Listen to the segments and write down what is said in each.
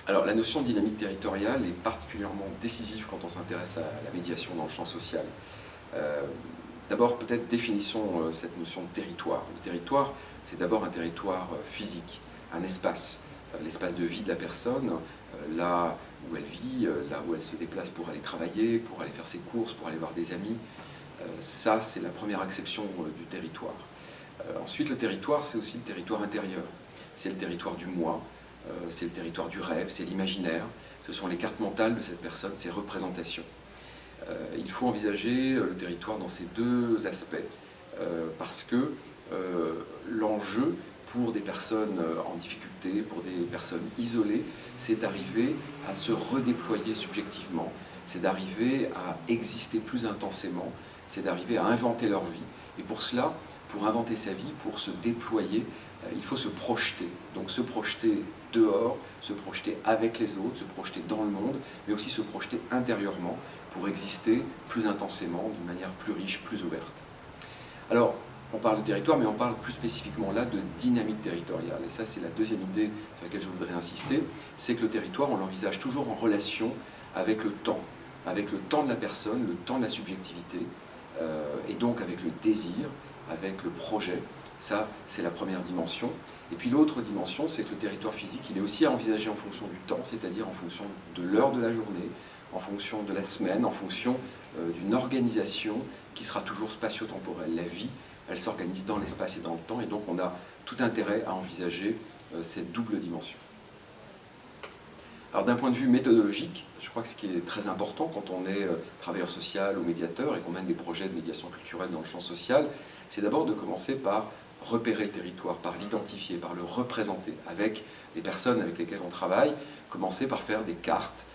Alors, la notion de dynamique territoriale est particulièrement décisive quand on s'intéresse à la médiation dans le champ social. D'abord, peut-être définissons cette notion de territoire. Le territoire, c'est d'abord un territoire physique, un espace, l'espace de vie de la personne, là où elle vit, là où elle se déplace pour aller travailler, pour aller faire ses courses, pour aller voir des amis. Ça, c'est la première acception du territoire. Ensuite, le territoire, c'est aussi le territoire intérieur. C'est le territoire du moi, c'est le territoire du rêve, c'est l'imaginaire. Ce sont les cartes mentales de cette personne, ses représentations. Il faut envisager le territoire dans ces deux aspects, parce que l'enjeu pour des personnes en difficulté, pour des personnes isolées, c'est d'arriver à se redéployer subjectivement, c'est d'arriver à exister plus intensément, c'est d'arriver à inventer leur vie. Et pour cela, pour inventer sa vie, pour se déployer, il faut se projeter. Donc se projeter dehors, se projeter avec les autres, se projeter dans le monde, mais aussi se projeter intérieurement pour exister plus intensément, d'une manière plus riche, plus ouverte. Alors, on parle de territoire, mais on parle plus spécifiquement là de dynamique territoriale. Et ça, c'est la deuxième idée sur laquelle je voudrais insister, c'est que le territoire, on l'envisage toujours en relation avec le temps de la personne, le temps de la subjectivité, et donc avec le désir, avec le projet. Ça, c'est la première dimension. Et puis l'autre dimension, c'est que le territoire physique, il est aussi à envisager en fonction du temps, c'est-à-dire en fonction de l'heure de la journée, en fonction de la semaine, en fonction d'une organisation qui sera toujours spatio-temporelle. La vie, elle s'organise dans l'espace et dans le temps, et donc on a tout intérêt à envisager cette double dimension. Alors d'un point de vue méthodologique, je crois que ce qui est très important quand on est travailleur social ou médiateur et qu'on mène des projets de médiation culturelle dans le champ social, c'est d'abord de commencer par repérer le territoire, par l'identifier, par le représenter avec les personnes avec lesquelles on travaille, commencer par faire des cartes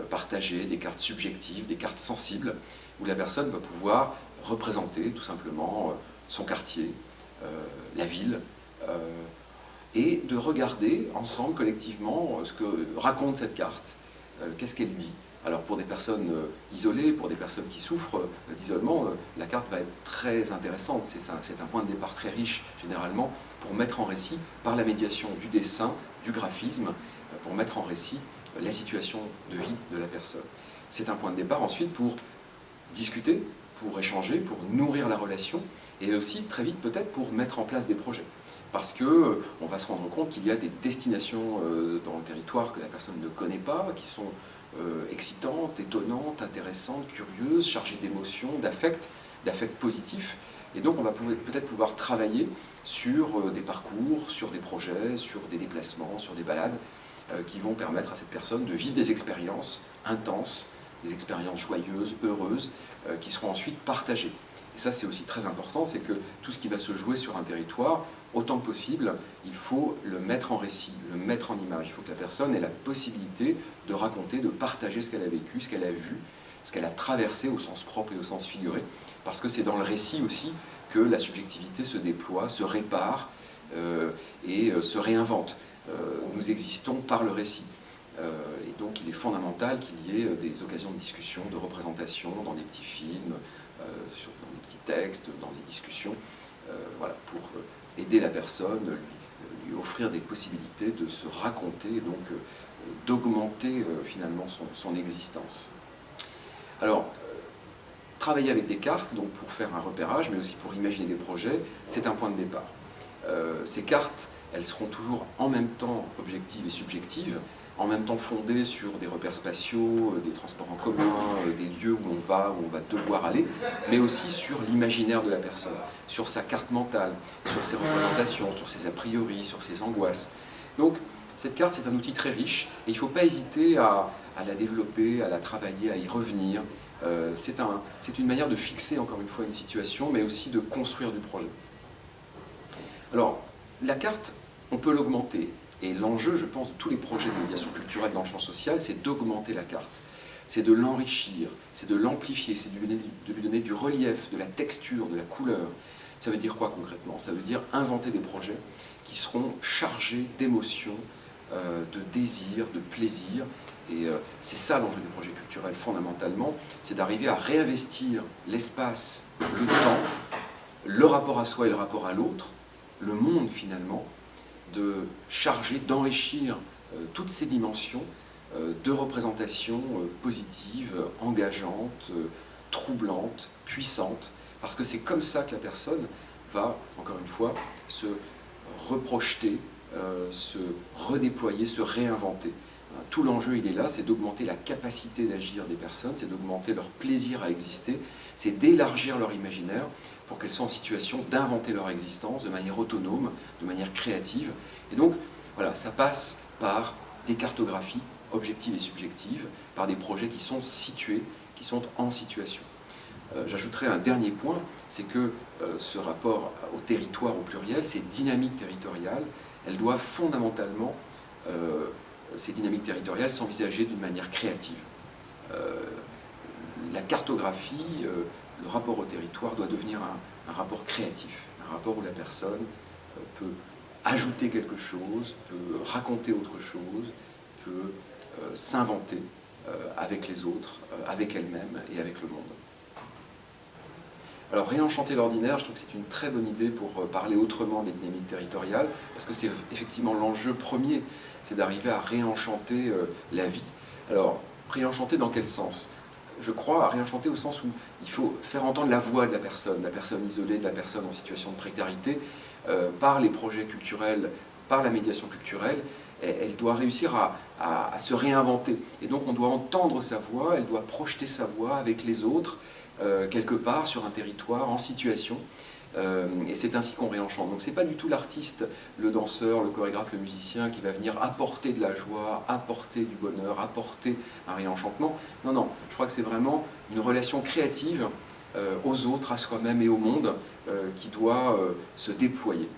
partagées, des cartes subjectives, des cartes sensibles, où la personne va pouvoir représenter tout simplement son quartier, la ville, et de regarder ensemble, collectivement, ce que raconte cette carte, qu'est-ce qu'elle dit. Alors pour des personnes isolées, pour des personnes qui souffrent d'isolement, la carte va être très intéressante, c'est un point de départ très riche généralement pour mettre en récit, par la médiation du dessin, du graphisme, pour mettre en récit la situation de vie de la personne. C'est un point de départ ensuite pour discuter, pour échanger, pour nourrir la relation, et aussi très vite peut-être pour mettre en place des projets. Parce qu'on va se rendre compte qu'il y a des destinations dans le territoire que la personne ne connaît pas, qui sont excitantes, étonnantes, intéressantes, curieuses, chargées d'émotions, d'affects positifs. Et donc on va peut-être pouvoir travailler sur des parcours, sur des projets, sur des déplacements, sur des balades, qui vont permettre à cette personne de vivre des expériences intenses, des expériences joyeuses, heureuses, qui seront ensuite partagées. Et ça, c'est aussi très important, c'est que tout ce qui va se jouer sur un territoire, autant que possible, il faut le mettre en récit, le mettre en image. Il faut que la personne ait la possibilité de raconter, de partager ce qu'elle a vécu, ce qu'elle a vu, ce qu'elle a traversé au sens propre et au sens figuré, parce que c'est dans le récit aussi que la subjectivité se déploie, se répare et se réinvente. Nous existons par le récit. Et donc il est fondamental qu'il y ait des occasions de discussion, de représentation dans des petits films, dans des petits textes, dans des discussions, voilà, pour aider la personne, lui offrir des possibilités de se raconter, et donc d'augmenter finalement son existence. Alors, travailler avec des cartes, donc pour faire un repérage, mais aussi pour imaginer des projets, c'est un point de départ. Ces cartes, elles seront toujours en même temps objectives et subjectives, en même temps fondées sur des repères spatiaux, des transports en commun, des lieux où on va devoir aller, mais aussi sur l'imaginaire de la personne, sur sa carte mentale, sur ses représentations, sur ses a priori, sur ses angoisses. Donc, cette carte, c'est un outil très riche, et il ne faut pas hésiter à la développer, à la travailler, à y revenir. C'est une manière de fixer, encore une fois, une situation, mais aussi de construire du projet. Alors, la carte, on peut l'augmenter. Et l'enjeu, je pense, de tous les projets de médiation culturelle dans le champ social, c'est d'augmenter la carte. C'est de l'enrichir, c'est de l'amplifier, c'est de lui donner du relief, de la texture, de la couleur. Ça veut dire quoi concrètement? Ça veut dire inventer des projets qui seront chargés d'émotions, de désir, de plaisir. Et c'est ça l'enjeu des projets culturels fondamentalement, c'est d'arriver à réinvestir l'espace, le temps, le rapport à soi et le rapport à l'autre, le monde finalement, de charger, d'enrichir toutes ces dimensions de représentation positive, engageante, troublante, puissante, parce que c'est comme ça que la personne va, encore une fois, se reprojeter, se redéployer, se réinventer. Tout l'enjeu, il est là, c'est d'augmenter la capacité d'agir des personnes, c'est d'augmenter leur plaisir à exister, c'est d'élargir leur imaginaire pour qu'elles soient en situation d'inventer leur existence de manière autonome, de manière créative. Et donc, voilà, ça passe par des cartographies objectives et subjectives, par des projets qui sont situés, qui sont en situation. J'ajouterai un dernier point, c'est que ce rapport au territoire au pluriel, ces dynamiques territoriales, elles doivent fondamentalement, ces dynamiques territoriales, s'envisager d'une manière créative. La cartographie, le rapport au territoire doit devenir un rapport créatif, un rapport où la personne peut ajouter quelque chose, peut raconter autre chose, peut s'inventer avec les autres, avec elle-même et avec le monde. Alors, réenchanter l'ordinaire, je trouve que c'est une très bonne idée pour parler autrement des dynamiques territoriales, parce que c'est effectivement l'enjeu premier, c'est d'arriver à réenchanter la vie. Alors, réenchanter dans quel sens? Je crois à réenchanter au sens où il faut faire entendre la voix de la personne isolée, de la personne en situation de précarité, par les projets culturels, par la médiation culturelle. Elle doit réussir à se réinventer. Et donc on doit entendre sa voix, elle doit projeter sa voix avec les autres, quelque part sur un territoire, en situation. Et c'est ainsi qu'on réenchante. Donc c'est pas du tout l'artiste, le danseur, le chorégraphe, le musicien qui va venir apporter de la joie, apporter du bonheur, apporter un réenchantement. Non, non, je crois que c'est vraiment une relation créative aux autres, à soi-même et au monde qui doit se déployer.